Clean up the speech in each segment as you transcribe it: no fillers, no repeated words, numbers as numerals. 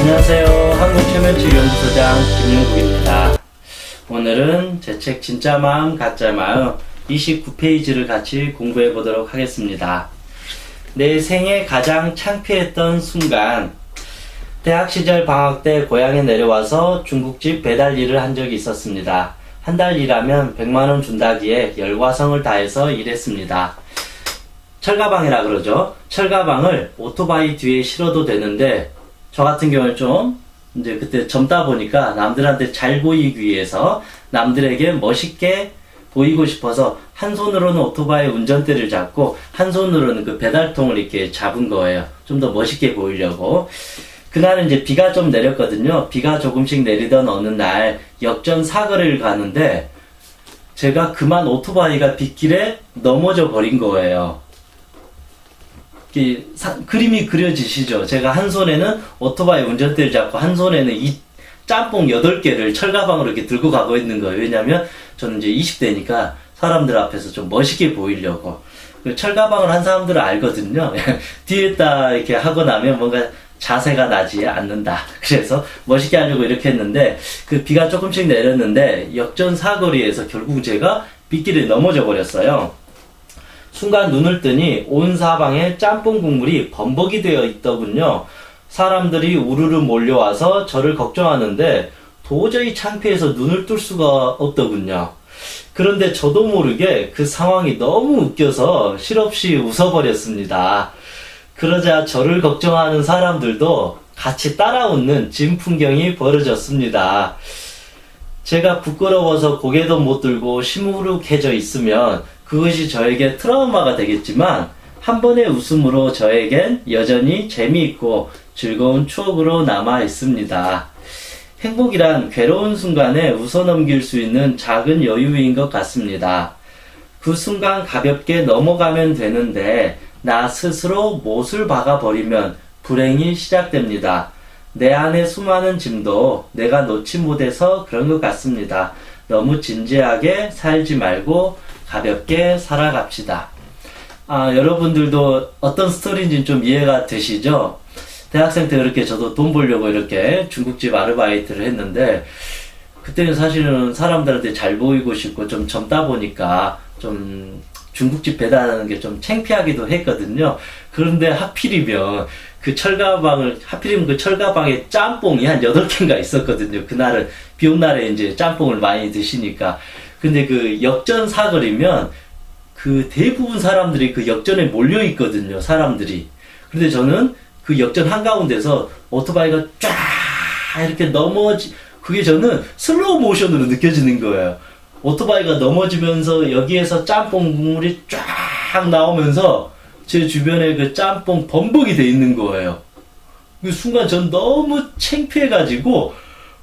안녕하세요. 한국최면치료연구소장 김윤국입니다. 오늘은 제 책 진짜 마음 가짜 마음 29페이지를 같이 공부해 보도록 하겠습니다. 내 생애 가장 창피했던 순간. 대학 시절 방학 때 고향에 내려와서 중국집 배달 일을 한 적이 있었습니다. 한 달 일하면 100만원 준다기에 열과성을 다해서 일했습니다. 철가방이라 그러죠. 철가방을 오토바이 뒤에 실어도 되는데 저 같은 경우는 좀 이제 그때 젊다 보니까 남들한테 잘 보이기 위해서 남들에게 멋있게 보이고 싶어서 한 손으로는 오토바이 운전대를 잡고 한 손으로는 그 배달통을 이렇게 잡은 거예요. 좀 더 멋있게 보이려고. 그날은 이제 비가 좀 내렸거든요. 비가 조금씩 내리던 어느 날 역전 사거리를 가는데 제가 그만 오토바이가 빗길에 넘어져 버린 거예요. 그림이 그려지시죠? 제가 한 손에는 오토바이 운전대를 잡고 한 손에는 이 짬뽕 8개를 철가방으로 이렇게 들고 가고 있는 거예요. 왜냐면 저는 이제 20대니까 사람들 앞에서 좀 멋있게 보이려고. 철가방을 한 사람들은 알거든요. 뒤에다 이렇게 하고 나면 뭔가 자세가 나지 않는다. 그래서 멋있게 하려고 이렇게 했는데 그 비가 조금씩 내렸는데 역전 사거리에서 결국 제가 빗길에 넘어져 버렸어요. 순간 눈을 뜨니 온 사방에 짬뽕 국물이 범벅이 되어 있더군요. 사람들이 우르르 몰려와서 저를 걱정하는데 도저히 창피해서 눈을 뜰 수가 없더군요. 그런데 저도 모르게 그 상황이 너무 웃겨서 실없이 웃어버렸습니다. 그러자 저를 걱정하는 사람들도 같이 따라 웃는 진풍경이 벌어졌습니다. 제가 부끄러워서 고개도 못 들고 시무룩해져 있으면 그것이 저에게 트라우마가 되겠지만 한 번의 웃음으로 저에겐 여전히 재미있고 즐거운 추억으로 남아 있습니다. 행복이란 괴로운 순간에 웃어넘길 수 있는 작은 여유인 것 같습니다. 그 순간 가볍게 넘어가면 되는데 나 스스로 못을 박아버리면 불행이 시작됩니다. 내 안에 수많은 짐도 내가 놓지 못해서 그런 것 같습니다. 너무 진지하게 살지 말고 가볍게 살아갑시다. 여러분들도 어떤 스토리인지 좀 이해가 되시죠? 대학생 때 그렇게 저도 돈 벌려고 이렇게 중국집 아르바이트를 했는데 그때는 사실은 사람들한테 잘 보이고 싶고 좀 젊다 보니까 좀 중국집 배달하는 게 좀 창피하기도 했거든요. 그런데 하필이면 그 철가방에 짬뽕이 한 8개인가 있었거든요. 그날은 비 온 날에 이제 짬뽕을 많이 드시니까. 근데 그 역전 사거리면 그 대부분 사람들이 그 역전에 몰려 있거든요. 사람들이. 근데 저는 그 역전 한가운데서 오토바이가 쫙 이렇게 그게 저는 슬로우 모션으로 느껴지는 거예요. 오토바이가 넘어지면서 여기에서 짬뽕 국물이 쫙 나오면서 제 주변에 그 짬뽕 범벅이 돼 있는 거예요. 그 순간 전 너무 창피해가지고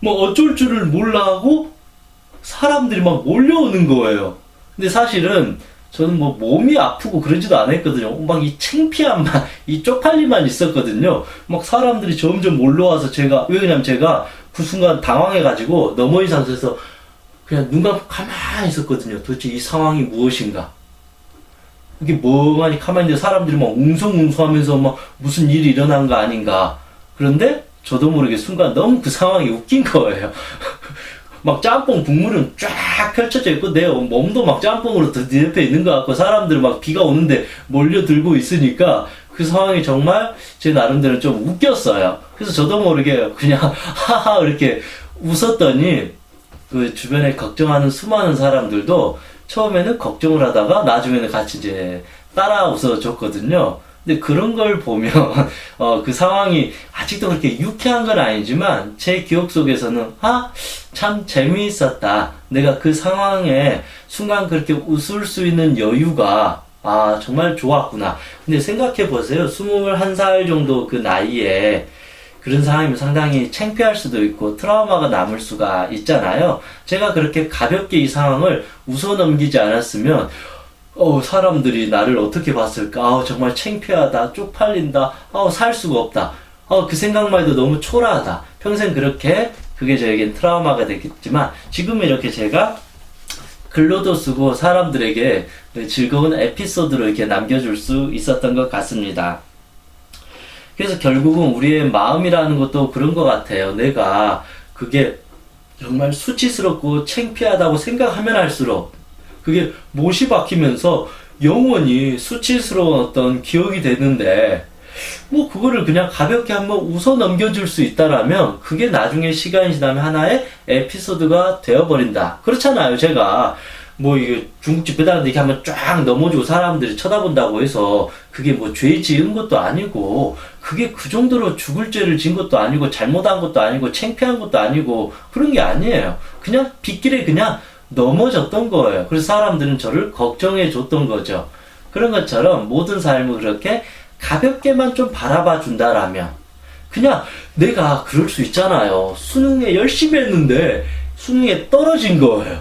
뭐 어쩔 줄을 몰라 하고 사람들이 막 몰려오는 거예요. 근데 사실은 저는 뭐 몸이 아프고 그러지도 않았거든요. 막 이 창피함만, 이 쪽팔림만 있었거든요. 막 사람들이 점점 몰려와서 왜냐면 제가 그 순간 당황해가지고 넘어진 상태에서 그냥 눈 감고 가만히 있었거든요. 도대체 이 상황이 무엇인가? 이게 멍하니 가만히 있는데 사람들이 막 웅성웅성 하면서 막 무슨 일이 일어난 거 아닌가. 그런데 저도 모르게 순간 너무 그 상황이 웃긴 거예요. 막 짬뽕 국물은 쫙 펼쳐져 있고 내 몸도 막 짬뽕으로 네 옆에 있는 것 같고 사람들 막 비가 오는데 몰려들고 있으니까 그 상황이 정말 제 나름대로 좀 웃겼어요. 그래서 저도 모르게 그냥 하하 이렇게 웃었더니 그 주변에 걱정하는 수많은 사람들도 처음에는 걱정을 하다가 나중에는 같이 이제 따라 웃어줬거든요. 근데 그런 걸 보면 그 상황이 아직도 그렇게 유쾌한 건 아니지만 제 기억 속에서는 참 재미있었다. 내가 그 상황에 순간 그렇게 웃을 수 있는 여유가 정말 좋았구나. 근데 생각해 보세요. 21살 정도 그 나이에 그런 상황이면 상당히 창피할 수도 있고 트라우마가 남을 수가 있잖아요. 제가 그렇게 가볍게 이 상황을 웃어넘기지 않았으면 사람들이 나를 어떻게 봤을까? 정말 창피하다, 쪽팔린다, 살 수가 없다. 그 생각만 해도 너무 초라하다. 평생 그게 저에겐 트라우마가 됐겠지만 지금 이렇게 제가 글로도 쓰고 사람들에게 즐거운 에피소드로 이렇게 남겨줄 수 있었던 것 같습니다. 그래서 결국은 우리의 마음이라는 것도 그런 것 같아요. 내가 그게 정말 수치스럽고 창피하다고 생각하면 할수록 그게 못이 박히면서 영원히 수치스러운 어떤 기억이 되는데, 뭐 그거를 그냥 가볍게 한번 웃어 넘겨줄 수 있다라면 그게 나중에 시간이 지나면 하나의 에피소드가 되어버린다. 그렇잖아요. 제가 뭐 이게 중국집 배달하는데 이렇게 한번 쫙 넘어지고 사람들이 쳐다본다고 해서 그게 뭐 죄 지은 것도 아니고, 그게 그 정도로 죽을 죄를 지은 것도 아니고, 잘못한 것도 아니고, 창피한 것도 아니고, 그런 게 아니에요. 그냥 빗길에 그냥 넘어졌던 거예요. 그래서 사람들은 저를 걱정해 줬던 거죠. 그런 것처럼 모든 삶을 그렇게 가볍게만 좀 바라봐 준다라면, 그냥 내가 그럴 수 있잖아요. 수능에 열심히 했는데 수능에 떨어진 거예요.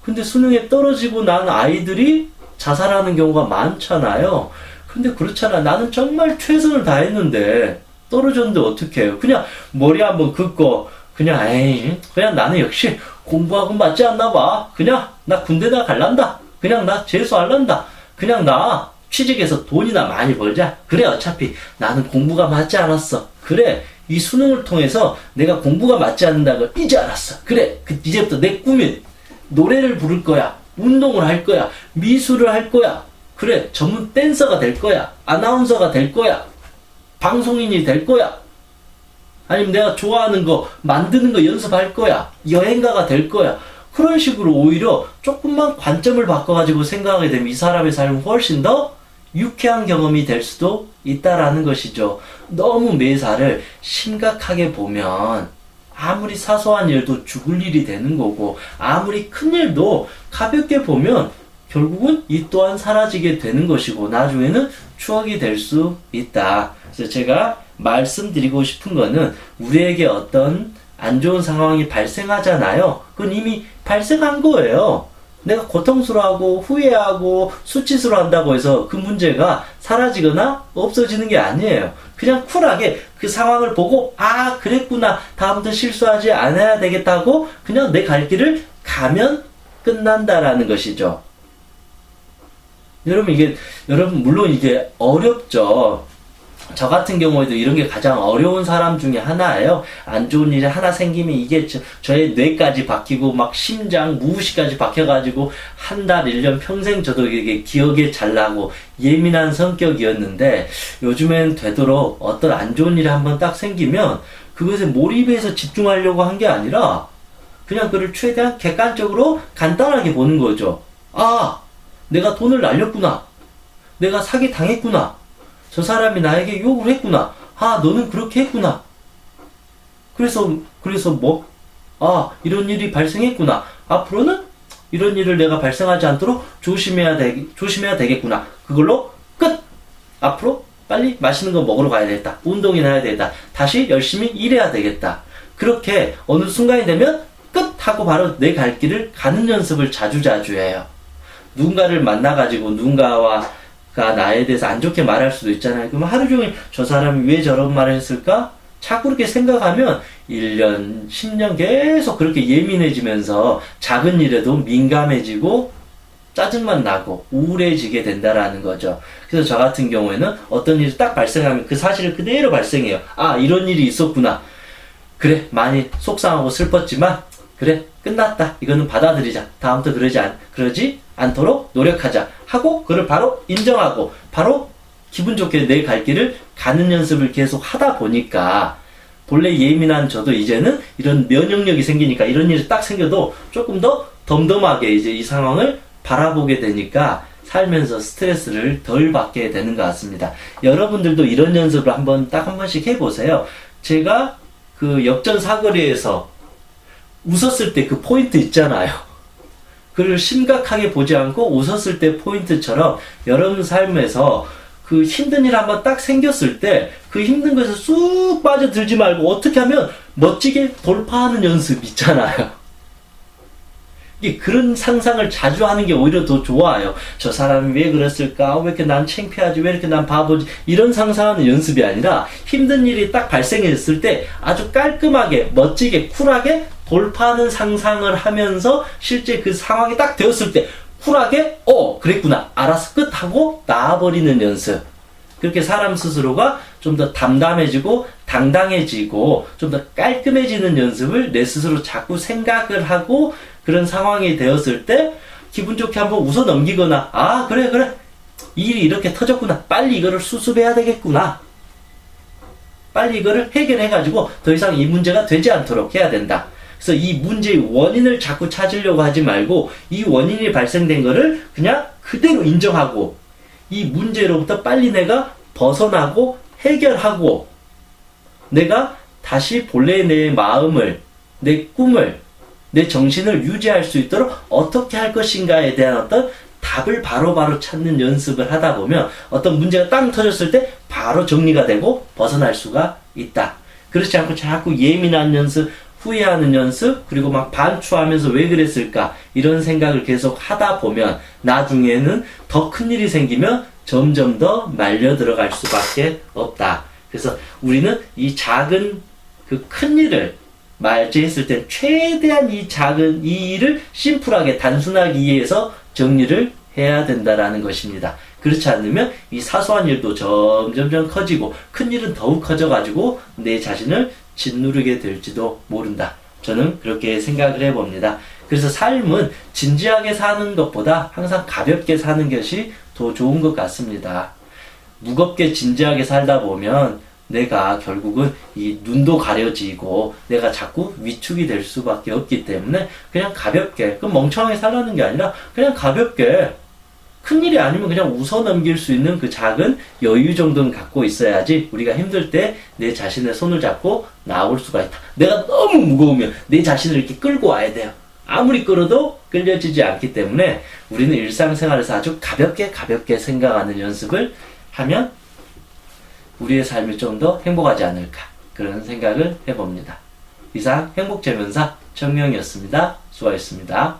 근데 수능에 떨어지고 난 아이들이 자살하는 경우가 많잖아요. 근데 그렇잖아. 나는 정말 최선을 다했는데 떨어졌는데 어떡해요. 그냥 머리 한번 긋고 그냥 에이 그냥 나는 역시 공부하고 맞지 않나 봐. 그냥 나 군대나 갈란다. 그냥 나 재수할란다. 그냥 나 취직해서 돈이나 많이 벌자. 그래 어차피 나는 공부가 맞지 않았어. 그래 이 수능을 통해서 내가 공부가 맞지 않는다는 걸 이제 알았어. 그래 이제부터 내 꿈인 노래를 부를 거야. 운동을 할 거야. 미술을 할 거야. 그래 전문 댄서가 될 거야. 아나운서가 될 거야. 방송인이 될 거야. 아니면 내가 좋아하는 거 만드는 거 연습할 거야. 여행가가 될 거야. 그런 식으로 오히려 조금만 관점을 바꿔가지고 생각하게 되면 이 사람의 삶은 훨씬 더 유쾌한 경험이 될 수도 있다라는 것이죠. 너무 매사를 심각하게 보면 아무리 사소한 일도 죽을 일이 되는 거고, 아무리 큰 일도 가볍게 보면 결국은 이 또한 사라지게 되는 것이고, 나중에는 추억이 될 수 있다. 그래서 제가 말씀드리고 싶은 거는, 우리에게 어떤 안 좋은 상황이 발생하잖아요. 그건 이미 발생한 거예요. 내가 고통스러워하고 후회하고 수치스러워한다고 해서 그 문제가 사라지거나 없어지는 게 아니에요. 그냥 쿨하게 그 상황을 보고 아 그랬구나 다음부터 실수하지 않아야 되겠다고 그냥 내 갈 길을 가면 끝난다라는 것이죠. 여러분 물론 이게 어렵죠. 저 같은 경우에도 이런 게 가장 어려운 사람 중에 하나예요. 안 좋은 일이 하나 생기면 이게 저의 뇌까지 박히고 막 심장, 무의식까지 박혀가지고 한 달, 1년, 평생 저도 이게 기억에 잘 나고 예민한 성격이었는데, 요즘엔 되도록 어떤 안 좋은 일이 한번 딱 생기면 그것에 몰입해서 집중하려고 한 게 아니라 그냥 그를 최대한 객관적으로 간단하게 보는 거죠. 아, 내가 돈을 날렸구나. 내가 사기 당했구나. 저 사람이 나에게 욕을 했구나. 아, 너는 그렇게 했구나. 그래서 이런 일이 발생했구나. 앞으로는 이런 일을 내가 발생하지 않도록 조심해야 되겠구나. 그걸로 끝! 앞으로 빨리 맛있는 거 먹으러 가야 되겠다. 운동이나 해야 되겠다. 다시 열심히 일해야 되겠다. 그렇게 어느 순간이 되면 끝! 하고 바로 내 갈 길을 가는 연습을 자주자주 해요. 누군가를 만나가지고 누군가가 나에 대해서 안 좋게 말할 수도 있잖아요. 그럼 하루 종일 저 사람이 왜 저런 말을 했을까? 자꾸 그렇게 생각하면 1년, 10년 계속 그렇게 예민해지면서 작은 일에도 민감해지고 짜증만 나고 우울해지게 된다라는 거죠. 그래서 저 같은 경우에는 어떤 일이 딱 발생하면 그 사실을 그대로 발생해요. 아, 이런 일이 있었구나. 그래, 많이 속상하고 슬펐지만 그래, 끝났다. 이거는 받아들이자. 다음부터 그러지 않도록 노력하자. 하고 그걸 바로 인정하고 바로 기분 좋게 내 갈 길을 가는 연습을 계속 하다 보니까, 본래 예민한 저도 이제는 이런 면역력이 생기니까 이런 일이 딱 생겨도 조금 더 덤덤하게 이제 이 상황을 바라보게 되니까 살면서 스트레스를 덜 받게 되는 것 같습니다. 여러분들도 이런 연습을 한 번씩 해보세요. 제가 그 역전사거리에서 웃었을 때 그 포인트 있잖아요. 그걸 심각하게 보지 않고 웃었을 때 포인트처럼 여러분 삶에서 그 힘든 일 한번 딱 생겼을 때 그 힘든 것에서 쑥 빠져들지 말고 어떻게 하면 멋지게 돌파하는 연습 있잖아요. 이게 그런 상상을 자주 하는 게 오히려 더 좋아요. 저 사람이 왜 그랬을까? 왜 이렇게 난 창피하지? 왜 이렇게 난 바보지? 이런 상상하는 연습이 아니라 힘든 일이 딱 발생했을 때 아주 깔끔하게 멋지게 쿨하게 돌파하는 상상을 하면서 실제 그 상황이 딱 되었을 때 쿨하게 그랬구나 알았어 끝 하고 나아버리는 연습. 그렇게 사람 스스로가 좀 더 담담해지고 당당해지고 좀 더 깔끔해지는 연습을 내 스스로 자꾸 생각을 하고 그런 상황이 되었을 때 기분 좋게 한번 웃어 넘기거나, 아, 그래, 그래. 일이 이렇게 터졌구나. 빨리 이거를 수습해야 되겠구나. 빨리 이거를 해결해가지고 더 이상 이 문제가 되지 않도록 해야 된다. 그래서 이 문제의 원인을 자꾸 찾으려고 하지 말고 이 원인이 발생된 거를 그냥 그대로 인정하고 이 문제로부터 빨리 내가 벗어나고 해결하고 내가 다시 본래의 내 마음을, 내 꿈을, 내 정신을 유지할 수 있도록 어떻게 할 것인가에 대한 어떤 답을 바로바로 찾는 연습을 하다 보면 어떤 문제가 땅 터졌을 때 바로 정리가 되고 벗어날 수가 있다. 그렇지 않고 자꾸 예민한 연습, 후회하는 연습, 그리고 막 반추하면서 왜 그랬을까 이런 생각을 계속 하다 보면 나중에는 더 큰 일이 생기면 점점 더 말려 들어갈 수밖에 없다. 그래서 우리는 이 작은 그 큰 일을 맞이했을 때 최대한 이 작은 이 일을 심플하게 단순하게 이해해서 정리를 해야 된다라는 것입니다. 그렇지 않으면 이 사소한 일도 점점점 커지고 큰 일은 더욱 커져가지고 내 자신을 짓누르게 될지도 모른다. 저는 그렇게 생각을 해봅니다. 그래서 삶은 진지하게 사는 것보다 항상 가볍게 사는 것이 더 좋은 것 같습니다. 무겁게 진지하게 살다 보면 내가 결국은 이 눈도 가려지고 내가 자꾸 위축이 될 수밖에 없기 때문에 그냥 가볍게, 그럼 멍청하게 살라는 게 아니라 그냥 가볍게 큰일이 아니면 그냥 웃어 넘길 수 있는 그 작은 여유 정도는 갖고 있어야지 우리가 힘들 때 내 자신의 손을 잡고 나올 수가 있다. 내가 너무 무거우면 내 자신을 이렇게 끌고 와야 돼요. 아무리 끌어도 끌려지지 않기 때문에 우리는 일상생활에서 아주 가볍게 생각하는 연습을 하면 우리의 삶이 좀 더 행복하지 않을까 그런 생각을 해봅니다. 이상 행복재면사 청명이었습니다. 수고하셨습니다.